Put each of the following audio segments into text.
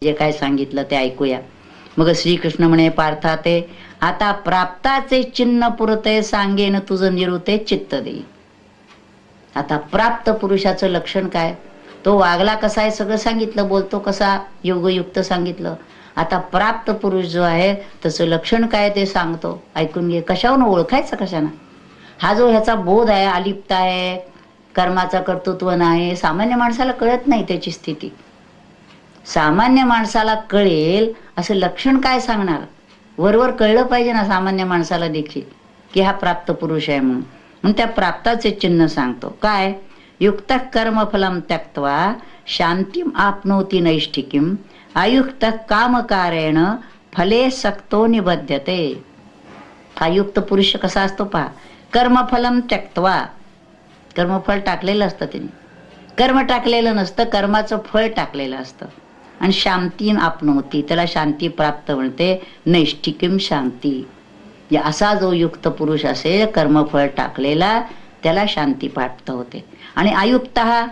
जे काय सांगितलं ते ऐकूया. मग श्रीकृष्ण म्हणे, पार्था ते आता प्राप्ताचे चिन्ह पुरते सांगेन तुझं निरुते चित्त देई. आता प्राप्त पुरुषाचं लक्षण काय, तो वागला कसा आहे सगळं सांगितलं, बोलतो कसा योगयुक्त सांगितलं. आता प्राप्त पुरुष जो आहे त्याचं लक्षण काय ते सांगतो, ऐकून घे. कशावरून ओळखायचं, कशानं? हा जो ह्याचा बोध आहे, अलिप्त आहे, कर्माचा कर्तृत्व नाही, सामान्य माणसाला कळत नाही त्याची स्थिती. सामान्य माणसाला कळेल असं लक्षण काय सांगणार? वरवर कळलं पाहिजे ना सामान्य माणसाला देखील की हा प्राप्त पुरुष आहे म्हणून. मग त्या प्राप्ताचे चिन्ह सांगतो काय, युक्त कर्मफलम त्यक्त्वा शांतीम आपनोति नैष्ठिकीम अयुक्त कामकारेण फले सक्तो निबध्यते. हा युक्त पुरुष कसा असतो पहा, कर्मफलम त्यक्त्वा, कर्मफळ टाकलेलं असतं त्याने, कर्म टाकलेलं नसतं, कर्माचं फळ टाकलेलं असतं. आणि शांती आपनोती, त्याला शांती प्राप्त म्हणते. नैष्ठिकीम शांती, असा जो युक्त पुरुष असेल, कर्मफळ टाकलेला, त्याला शांती प्राप्त होते. आणि अयुक्त हा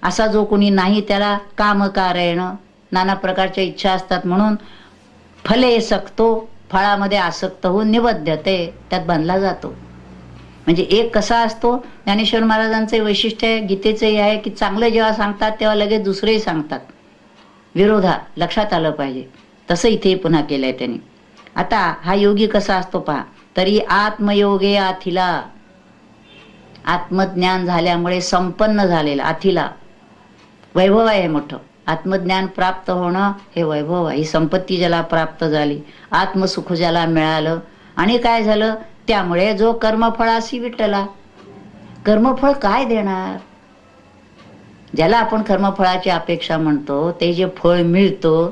असा जो कोणी नाही, त्याला कामकारेण, नाना प्रकारच्या इच्छा असतात म्हणून फले सक्तो, फळामध्ये आसक्त होऊन निबद्धते, त्यात बांधला जातो. म्हणजे एक कसा असतो, ज्ञानेश्वर महाराजांचे वैशिष्ट्य आहे, गीतेचंही आहे की चांगलं जेव्हा सांगतात तेव्हा लगेच दुसरेही सांगतात. विरोधा लक्षात आलं पाहिजे. तसं इथे पुन्हा केलंय त्यांनी. आता हा योगी कसा असतो पहा, तरी आत्मयोगे आथिला, आत्मज्ञान झाल्यामुळे संपन्न झालेला, आथिला वैभव आहे मोठं. आत्मज्ञान प्राप्त होणं हे वैभव आहे, ही संपत्ती ज्याला प्राप्त झाली, आत्मसुख ज्याला मिळालं. आणि काय झालं, त्यामुळे जो कर्मफळाशी विटला. कर्मफळ काय देणार? ज्याला आपण कर्मफळाची अपेक्षा म्हणतो, ते जे फळ मिळतं,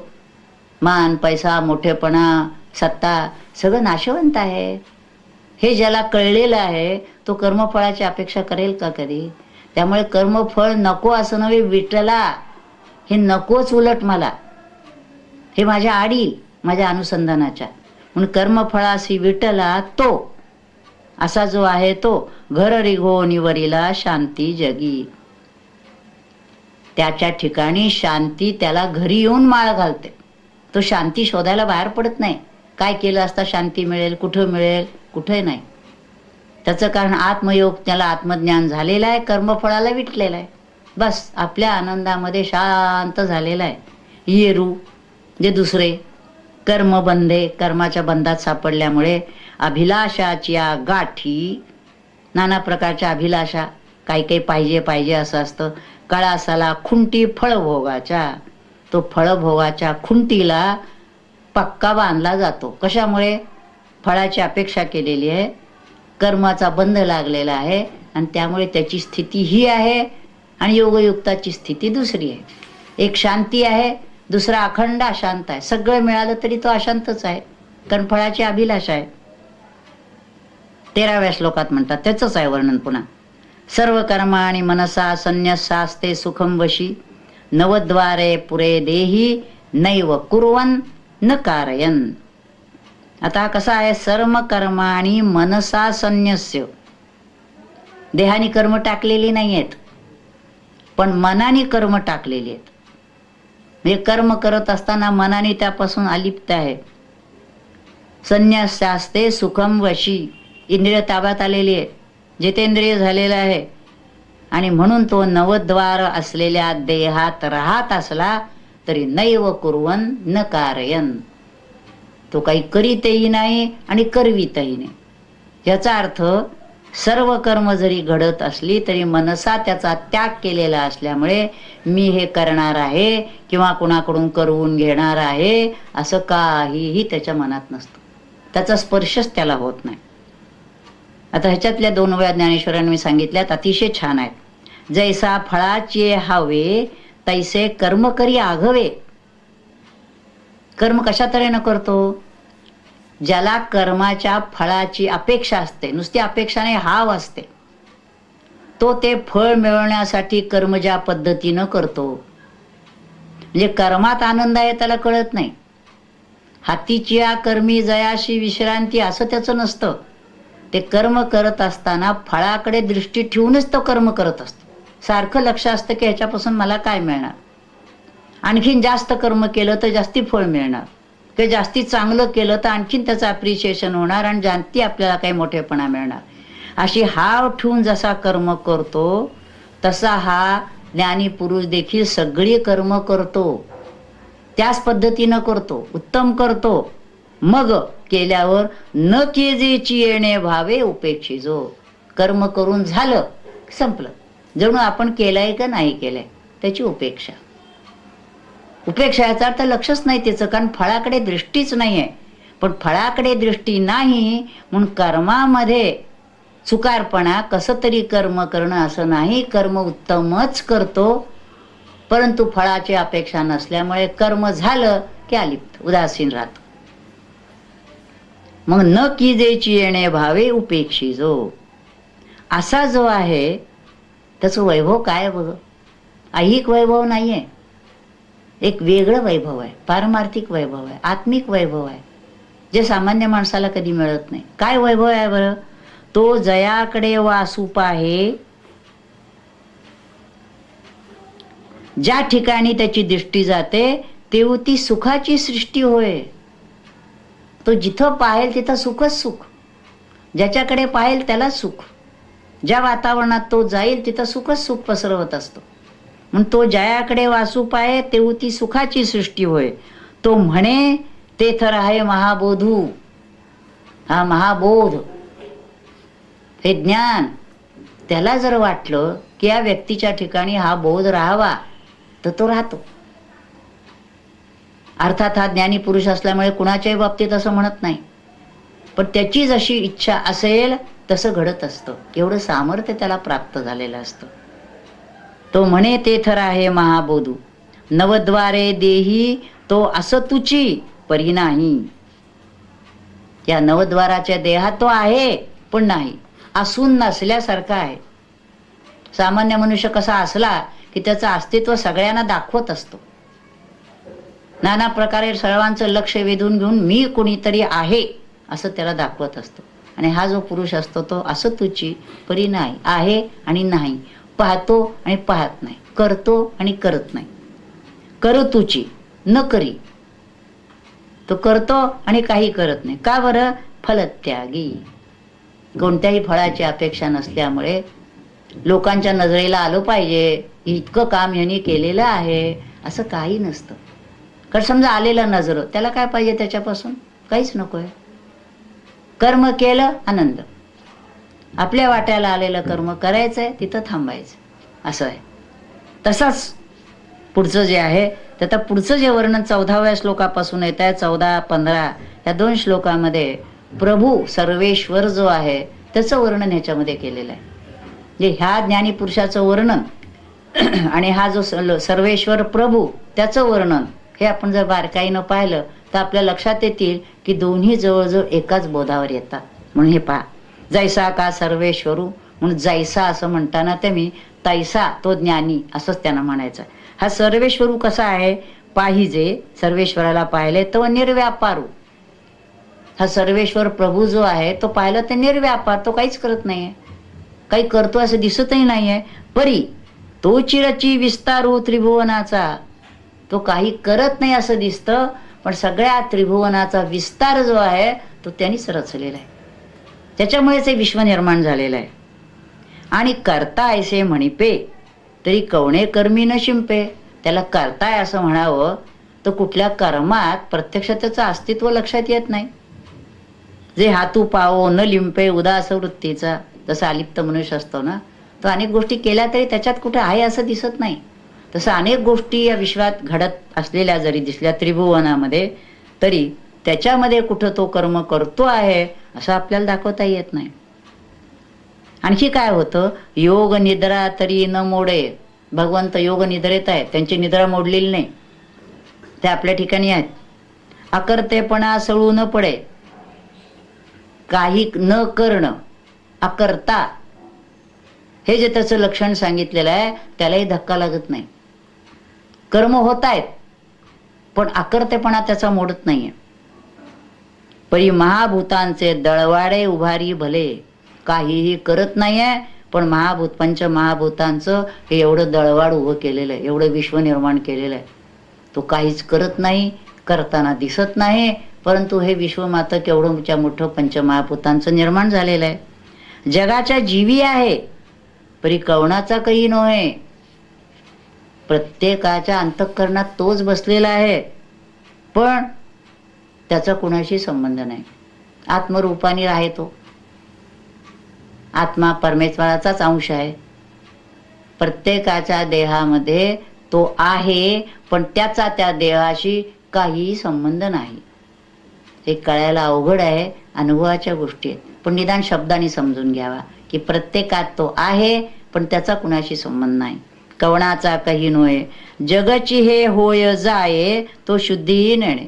मान पैसा मोठेपणा सत्ता, सगळं नाशवंत आहे. हे ज्याला कळलेलं आहे तो कर्मफळाची अपेक्षा करेल का कधी? त्यामुळे कर्मफळ नको असं नव्हे, विटला हे नकोच, उलट मला हे माझ्या आडी, माझ्या अनुसंधानाच्या. म्हणून कर्मफळाशी विटला तो असा जो आहे तो घर रिघो निवरिला शांती जगी. त्याच्या ठिकाणी शांती त्याला घरी येऊन माळ घालते. तो शांती शोधायला बाहेर पडत नाही. काय केलं असता शांती मिळेल, कुठं मिळेल, कुठे नाही. त्याचं कारण आत्मयोग, त्याला आत्मज्ञान झालेलं आहे, कर्मफळाला विटलेलं आहे. बस आपल्या आनंदामध्ये शांत झालेला आहे. येरू जे दुसरे कर्मबंधे, कर्माच्या बंधात सापडल्यामुळे अभिलाषाची गाठी, नाना प्रकारच्या अभिलाषा, काही काही पाहिजे पाहिजे असं असतं. कळासाला खुंटी फळभोगाच्या, तो फळभोगाच्या खुंटीला पक्का बांधला जातो. कशामुळे? फळाची अपेक्षा केलेली आहे, कर्माचा बंध लागलेला आहे, आणि त्यामुळे त्याची स्थिती ही आहे आणि योगयुक्ताची स्थिती दुसरी आहे. एक शांती आहे, दुसरा अखंड अशांत आहे. सगळं मिळालं तरी तो अशांतच आहे, कारण फळाची अभिलाषा आहे. 13व्या श्लोकात म्हणतात, त्याचंच आहे वर्णन पुन्हा. सर्व कर्माणि मनसा संन्यसास्ते सुखम वशी नवद्वारे पुरे देही नैव कुर्वन न कारयन. आता कसा आहे, सर्व कर्माणि मनसा संन्यस्य, देहाने कर्म टाकलेली नाही आहेत, पण मनाने कर्म टाकलेली आहेत. म्हणजे कर्म करत असताना मनाने त्यापासून अलिप्त आहे. संन्यासास्ते सुखम वशी, इंद्रिय ताब्यात आलेली आहे, जितेंद्रिय झालेला आहे. आणि म्हणून तो नवद्वार असलेल्या देहात राहत असला तरी नैव कुर्वन न कारयन, तो काही करीतही नाही आणि करवीतही नाही. याचा अर्थ सर्व कर्म जरी घडत असली तरी मनसा त्याचा त्याग केलेला असल्यामुळे मी हे करणार आहे किंवा कुणाकडून करवून घेणार आहे असं काहीही त्याच्या मनात नसतं. त्याचा स्पर्शच त्याला होत नाही. आता ह्याच्यातल्या 2 वेळा ज्ञानेश्वरांनी मी सांगितल्यात, अतिशय छान आहेत. जैसा फळाचे हवे तैसे कर्म करी आघवे. कर्म कशा तऱ्हेनं करतो? ज्याला कर्माच्या फळाची अपेक्षा असते, नुसती अपेक्षा नाही, हाव असते, तो ते फळ मिळवण्यासाठी कर्म ज्या पद्धतीनं करतो. म्हणजे कर्मात आनंद आहे त्याला कळत नाही. हातीची कर्मी जयाशी विश्रांती असं त्याचं नसतं. ते कर्म करत असताना फळाकडे दृष्टी ठेवूनच तो कर्म करत असतो. सारखं लक्ष असतं की ह्याच्यापासून मला काय मिळणार. आणखीन जास्त कर्म केलं तर जास्ती फळ मिळणार, किंवा जास्ती चांगलं केलं तर आणखीन त्याचं अप्रिशिएशन होणार आणि जास्ती आपल्याला काही मोठेपणा मिळणार. अशी हाव ठेवून जसा कर्म करतो तसा हा ज्ञानी पुरुष देखील सगळी कर्म करतो, त्याच पद्धतीनं करतो, उत्तम करतो. मग केल्यावर न केजेची येणे भावे उपेक्षिजो. कर्म करून झालं, संपलं, जणू आपण केलंय का नाही केलंय त्याची उपेक्षा. उपेक्षा याचा अर्थ लक्षच नाही त्याचं, कारण फळाकडे दृष्टीच नाही आहे. पण फळाकडे दृष्टी नाही म्हणून कर्मामध्ये चुकारपणा, कसं तरी कर्म करणं असं नाही. कर्म उत्तमच करतो, परंतु फळाची अपेक्षा नसल्यामुळे कर्म झालं की अलिप्त उदासीन राहतो. मग न कीजेची येणे भावे उपेक्षिजो. असा जो आहे त्याचं वैभव काय बघ, ऐहिक वैभव नाहीये, एक वेगळं वैभव आहे, पारमार्थिक वैभव आहे, आत्मिक वैभव आहे, जे सामान्य माणसाला कधी मिळत नाही. काय वैभव आहे बरं? तो जयाकडे वासूप आहे, ज्या ठिकाणी त्याची दृष्टी जाते तेव्हा ती सुखाची सृष्टी होय. तो जिथं पाहेल तिथं सुखच सुख, ज्याच्याकडे पाहेल त्याला सुख, ज्या वातावरणात तो जाईल तिथं सुखच सुख पसरवत असतो. म्हणून तो ज्याकडे वासूप आहे तेव्हा ती सुखाची सृष्टी होय. तो म्हणे ते थर आहे महाबोधू. हा महाबोध, हे ज्ञान, त्याला जर वाटलं की या व्यक्तीच्या ठिकाणी हा बोध राहावा तर तो राहतो. अर्थात हा ज्ञानी पुरुष असल्यामुळे कुणाच्याही बाबतीत असं म्हणत नाही, पण त्याची जशी इच्छा असेल तसं घडत असतं. एवढं सामर्थ्य त्याला प्राप्त झालेलं असतं. तो म्हणे ते थर आहे महाबोधू. नवद्वारे देही तो असं तुची परी नाही. या नवद्वाराच्या देहात तो आहे पण नाही, असून नसल्यासारखा आहे. सामान्य मनुष्य कसा असला की त्याचं अस्तित्व सगळ्यांना दाखवत असतो, नाना प्रकारे सर्वांचं लक्ष वेधून घेऊन मी कोणीतरी आहे असं त्याला दाखवत असतो. आणि हा जो पुरुष असतो तो असं तुची परी नाही, आहे आणि नाही, पाहतो आणि पाहत नाही, करतो आणि करत नाही. करू तुची न करी, तो करतो आणि काही करत नाही. का बरं? फलत्यागी. कोणत्याही फळाची अपेक्षा नसल्यामुळे लोकांच्या नजरेला आलं पाहिजे इतकं काम यांनी केलेलं आहे असं काही नसतं. कारण समजा आलेलं नजर, त्याला काय पाहिजे त्याच्यापासून? काहीच नकोय. कर्म केलं आनंद, आपल्या वाट्याला आलेलं कर्म करायचंय, तिथं थांबायचं, असं आहे. तसाच पुढचं जे आहे तर आता पुढचं जे वर्णन 14व्या श्लोकापासून येत आहे, 14-15 या 2 श्लोकामध्ये प्रभू सर्वेश्वर जो आहे त्याचं वर्णन ह्याच्यामध्ये केलेलं आहे. जे ह्या ज्ञानी पुरुषाचं वर्णन आणि हा जो सर्वेश्वर प्रभू त्याचं वर्णन हे आपण जर बारकाईनं पाहिलं तर आपल्या लक्षात येतील की दोन्ही जवळजवळ एकाच बोधावर येतात. म्हणून हे पहा, जैसा का सर्वेश्वरू म्हणून जैसा असं म्हणताना ते मी तैसा तो ज्ञानी असंच त्यांना म्हणायचं. हा सर्वेश्वरू कसा आहे? पाहिजे सर्वेश्वराला पाहिले तो निर्व्यापारू. हा सर्वेश्वर प्रभू जो आहे तो पाहिलं तर निर्व्यापार, तो काहीच करत नाहीये, काही करतो असं दिसतही नाहीये. परी तो चिरची विस्तारू त्रिभुवनाचा, तो काही करत नाही असं दिसतं, पण सगळ्या त्रिभुवनाचा विस्तार जो आहे तो त्यांनीच रचलेला आहे, त्याच्यामुळेच हे विश्व निर्माण झालेलं आहे. आणि करता ऐसे म्हणिपे तरी कवणे कर्मी न शिंपे. त्याला करताय असं म्हणावं तर कुठल्या कर्मात प्रत्यक्ष त्याचं अस्तित्व लक्षात येत नाही. जे हातू पावो न लिंपे उदास वृत्तीचा, जसा अलिप्त मनुष्य असतो ना, तो अनेक गोष्टी केल्या तरी त्याच्यात कुठे आहे असं दिसत नाही. तसं अनेक गोष्टी या विश्वात घडत असलेल्या जरी दिसल्या त्रिभुवनामध्ये, तरी त्याच्यामध्ये कुठं तो कर्म करतो आहे असं आपल्याला दाखवता येत नाही. आणखी काय होतं? योग निद्रा तरी न मोडे. भगवंत योग निद्रेत आहे, त्यांची निद्रा मोडलेली नाही, ते आपल्या ठिकाणी आहेत. अकर्तेपणा सळू न पडे, काही न करणं, अकर्ता हे जे त्याचं लक्षण सांगितलेलं आहे त्यालाही धक्का लागत नाही. कर्म होत आहेत पण अकर्तेपणा त्याचा मोडत नाहीये. परी महाभूतांचे दळवाडे उभारी भले, काहीही करत नाहीये पण पंच महाभूतांचं हे एवढं दळवाड उभं केलेलं आहे, एवढं विश्व निर्माण केलेलं आहे. तो काहीच करत नाही, करताना दिसत नाही, परंतु हे विश्वमाता केवढं मोठं पंचमहाभूतांचं निर्माण झालेलं आहे. जगाच्या जीवी आहे परी कवणाचा काही नव्हे. प्रत्येकाच्या अंतःकरणात तोच बसलेला आहे, पण त्याचा कुणाशी संबंध नाही. आत्मरूपाने आहे तो. आत्मा परमेश्वराचाच अंश आहे. प्रत्येकाच्या देहामध्ये तो आहे, पण त्याचा त्या देहाशी काही संबंध नाही. हे कळायला अवघड आहे, अनुभवाच्या गोष्टी आहेत, पण निदान शब्दाने समजून घ्यावा की प्रत्येकात तो आहे, पण त्याचा कुणाशी संबंध नाही. कवणाचा काही नोय, जगची हे होय जाये, तो शुद्धीही नेणे.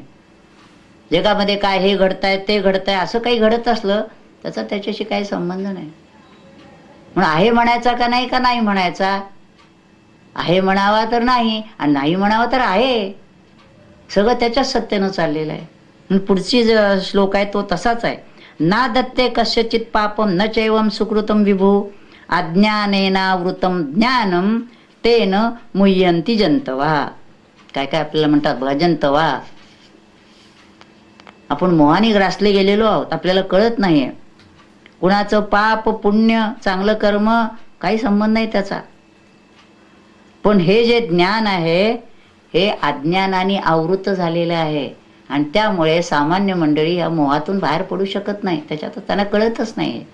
जगामध्ये काय हे घडताय ते घडताय असं काही घडत असलं त्याचा त्याच्याशी काही संबंध नाही. म्हणून आहे म्हणायचा का नाही म्हणायचा. आहे म्हणावा तर नाही आणि नाही म्हणावा तर आहे. सगळं त्याच्याच सत्तेनं चाललेलं आहे. पुढची श्लोक आहे तो तसाच आहे. ना दत्ते कस्यचित पापम न चैवम सुकृतम विभू अज्ञानेनावृतम ज्ञानम तेन मुह्यंती जंतवा. काय काय आपल्याला म्हणतात बघा, जंतवा. आपण मोहाने ग्रासले गेलेलो आहोत, आपल्याला कळत नाहीये. कुणाचं पाप पुण्य चांगलं कर्म काही संबंध नाही त्याचा. पण हे जे ज्ञान आहे हे अज्ञानाने आवृत झालेलं आहे आणि त्यामुळे सामान्य मंडळी या मोहातून बाहेर पडू शकत नाही. त्याच्यात त्यांना कळतच नाही.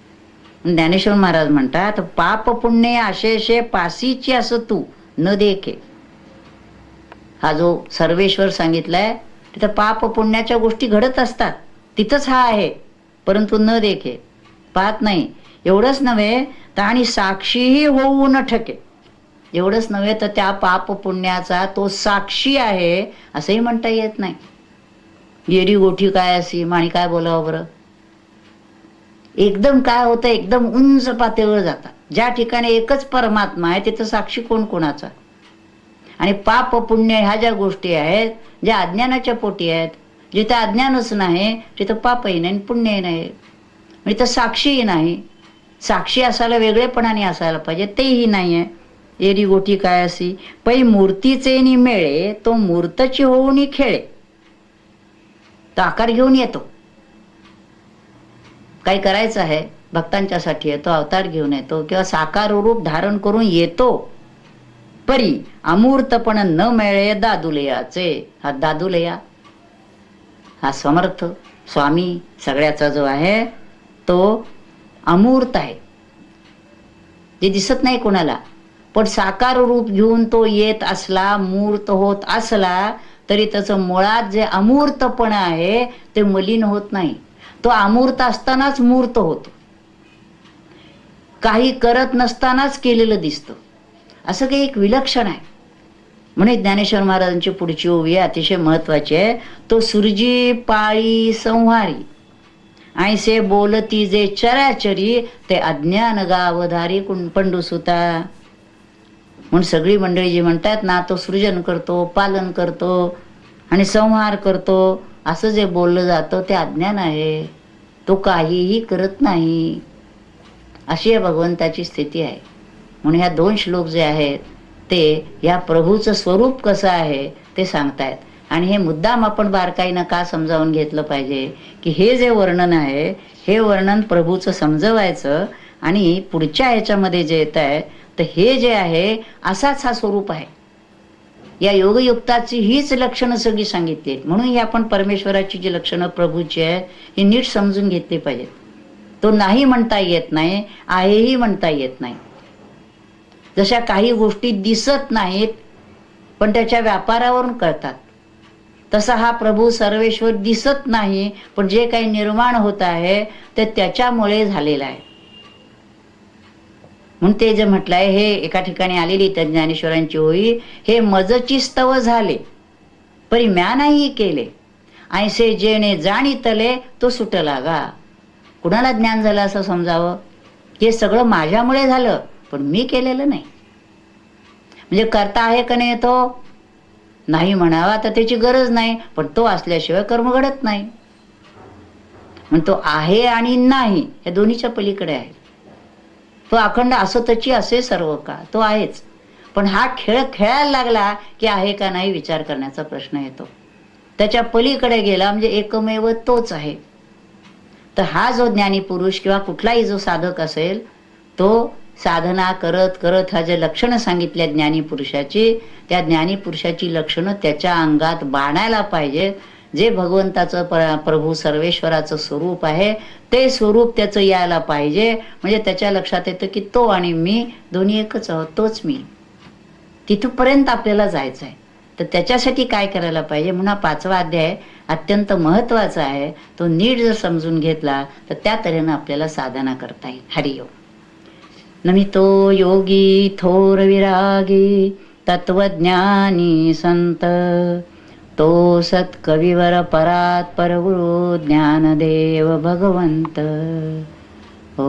ज्ञानेश्वर महाराज म्हणतात, पाप पुण्य आशेषे पासीची असं तू न देखे. हा जो सर्वेश्वर सांगितलाय तिथं पाप पुण्याच्या गोष्टी घडत असतात, तिथंच हा आहे, परंतु न देखे, पाहत नाही. एवढंच नव्हे तर आणि साक्षीही होऊ न ठके. एवढंच नव्हे तर त्या पाप पुण्याचा तो साक्षी आहे असंही म्हणता येत नाही. गेरी गोठी काय अशी आणि काय बोलावं बरं. एकदम काय होतं, एकदम उंच पातळीवर जातात. ज्या ठिकाणी एकच परमात्मा आहे तिथं साक्षी कोण कोणाचा. आणि पाप पुण्य ह्या ज्या गोष्टी आहेत ज्या अज्ञानाच्या पोटी आहेत, जिथं अज्ञानच नाही तिथं पापही नाही पुण्यही नाही, तिथं साक्षीही नाही. साक्षी असायला वेगळेपणाने असायला पाहिजे, तेही नाही आहे. एरी गोठी काय अशी पै मूर्तीचे नि मेळे, तो मूर्तची होऊन खेळे. तो आकार घेऊन येतो, काही करायचं आहे भक्तांच्यासाठी येतो, अवतार घेऊन येतो किंवा साकार रूप धारण करून येतो. परी अमूर्तपण न मिळे दादुलयाचे. हा दादुलया हा समर्थ स्वामी सगळ्याचा जो आहे तो अमूर्त आहे, जे दिसत नाही कोणाला. पण साकार रूप घेऊन तो येत असला, मूर्त होत असला तरी त्याचं मुळात जे अमूर्तपण आहे ते मलिन होत नाही. तो अमूर्त असतानाच मूर्त होतो, काही करत नसतानाच केलेलं दिसतं. असं काही एक विलक्षण आहे. म्हणून ज्ञानेश्वर महाराजांची पुढची ओवी अतिशय महत्वाची आहे. तो सुरजी पाळी संहारी ऐसे बोलती जे चराचरी, ते अज्ञान गावधारी पंडुसुता. म्हणून सगळी मंडळी जी म्हणतात ना, तो सृजन करतो, पालन करतो आणि संहार करतो, असं जे बोललं जातं ते अज्ञान आहे. तो काहीही करत नाही, अशी या भगवंताची स्थिती आहे. म्हणून ह्या दोन श्लोक जे आहेत ते या प्रभूचं स्वरूप कसं आहे ते सांगतायत. आणि हे मुद्दाम आपण बारकाईनं का समजावून घेतलं पाहिजे की हे जे वर्णन आहे हे वर्णन प्रभूचं समजवायचं आणि पुढच्या ह्याच्यामध्ये जे येत आहे तर हे जे आहे असाच हा स्वरूप आहे. या योगयुक्ताची हीच लक्षणं सगळी सांगितली आहेत. म्हणून ही आपण परमेश्वराची जी लक्षणं प्रभूची आहे ही नीट समजून घेतली पाहिजेत. तो नाही म्हणता येत नाही, आहेही म्हणता येत नाही. जशा काही गोष्टी दिसत नाहीत पण त्याच्या व्यापारावरून कळतात, तसा हा प्रभू सर्वेश्वर दिसत नाही पण जे काही निर्माण होत आहे ते त्याच्यामुळे झालेलं आहे. म्हणून ते जे म्हटलंय हे एका ठिकाणी आलेली त्या ज्ञानेश्वरांची होई, हे मजची स्तव झाले परी म्या नाही केले, ऐसे जेणे जाणीतले तो सुटला गा. कुणाला ज्ञान झालं असं समजावं, हे सगळं माझ्यामुळे झालं पण मी केलेलं नाही. म्हणजे करता आहे का नाही तो नाही म्हणावा तर त्याची गरज नाही, पण तो असल्याशिवाय कर्म घडत नाही. म्हणून तो आहे आणि नाही या दोन्हीच्या पलीकडे आहे. तो अखंड असतची असे सर्व काळ तो आहेच, पण हा खेळ खेळायला लागला की आहे का नाही विचार करण्याचा प्रश्न येतो. त्याच्या पलीकडे गेला म्हणजे एकमेव तोच आहे. तर हा जो ज्ञानी पुरुष किंवा कुठलाही जो साधक असेल, तो साधना करत करत हा जे लक्षणं सांगितल्या ज्ञानी पुरुषाची, त्या ज्ञानी पुरुषाची लक्षणं त्याच्या अंगात बाणायला पाहिजे. जे भगवंताचं प्रभू सर्वेश्वराचं स्वरूप आहे ते स्वरूप त्याचं यायला पाहिजे. म्हणजे त्याच्या लक्षात येतं की तो आणि मी दोन्ही एकच आहोत, तोच मी. तिथपर्यंत आपल्याला जायचं आहे. तर त्याच्यासाठी काय करायला पाहिजे म्हणून 5वा अध्याय अत्यंत महत्वाचा आहे. तो नीट जर समजून घेतला तर त्या तऱ्हेनं आपल्याला साधना करता येईल. हरिओम. नमितो योगी थोर विरागी तत्वज्ञानी संत, तो सत्कविवर परात परगुरु ज्ञानदेव भगवंत. ओ